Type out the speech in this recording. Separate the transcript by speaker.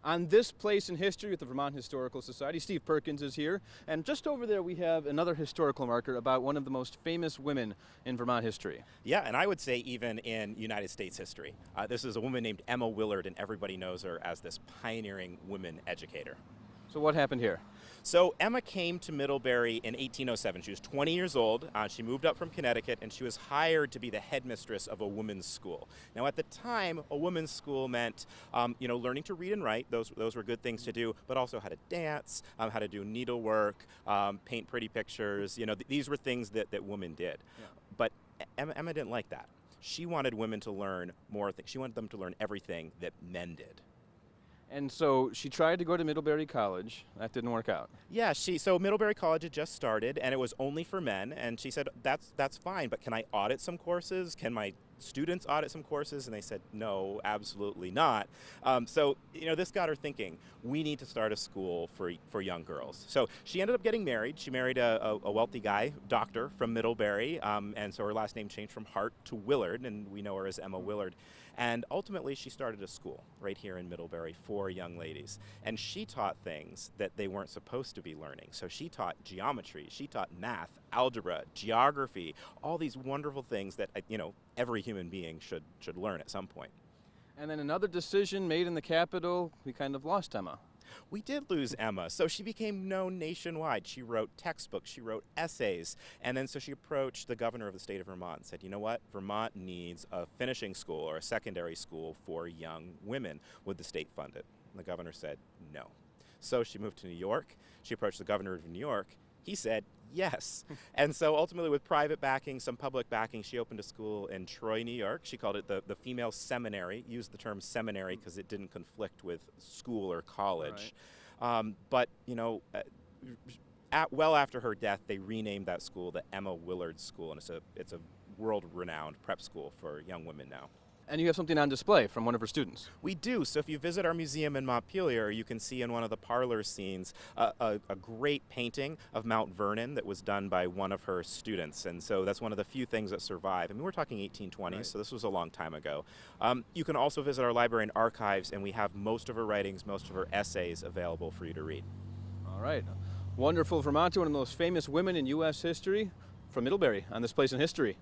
Speaker 1: on this place in history with the Vermont Historical Society. Steve Perkins is here, and just over there we have another historical marker about one of the most famous women in Vermont history.
Speaker 2: Yeah, and I would say even in United States history. This is a woman named Emma Willard, and everybody knows her as this pioneering women educator.
Speaker 1: So what happened here?
Speaker 2: So Emma came to Middlebury in 1807. She was 20 years old. She moved up from Connecticut, and she was hired to be the headmistress of a women's school. Now, at the time, a women's school meant, learning to read and write. Those were good things to do, but also how to dance, how to do needlework, paint pretty pictures. These were things that women did.
Speaker 1: Yeah.
Speaker 2: But Emma didn't like that. She wanted women to learn more things. She wanted them to learn everything that men did.
Speaker 1: And so she tried to go to Middlebury College. That didn't work out.
Speaker 2: Yeah, so Middlebury College had just started, and it was only for men. And she said, that's fine, but can I audit some courses? Can my students audit some courses? And they said, no, absolutely not. This got her thinking, we need to start a school for young girls. So she ended up getting married. She married a wealthy guy, doctor from Middlebury, and so her last name changed from Hart to Willard, and we know her as Emma Willard. And ultimately, she started a school right here in Middlebury for young ladies. And she taught things that they weren't supposed to be learning. So she taught geometry, she taught math, algebra, geography, all these wonderful things that, every human being should learn at some point.
Speaker 1: And then another decision made in the Capitol, we kind of lost Emma.
Speaker 2: We did lose Emma, so she became known nationwide. She wrote textbooks, she wrote essays, and then so she approached the governor of the state of Vermont and said, you know what, Vermont needs a finishing school or a secondary school for young women. Would the state fund it? And the governor said no. So she moved to New York. She approached the governor of New York. He said yes. And so ultimately, with private backing, some public backing, she opened a school in Troy, New York. She called it the Female Seminary, used the term seminary because it didn't conflict with school or college. Right. Well after her death, they renamed that school the Emma Willard School, and it's a world-renowned prep school for young women now.
Speaker 1: And you have something on display from one of her students.
Speaker 2: We do. So if you visit our museum in Montpelier, you can see in one of the parlor scenes a great painting of Mount Vernon that was done by one of her students. And so that's one of the few things that survive. I mean, we're talking 1820s, right. So this was a long time ago. You can also visit our library and archives, and we have most of her writings, most of her essays available for you to read.
Speaker 1: All right. Wonderful Vermonter, one of the most famous women in U.S. history, from Middlebury on This Place in History.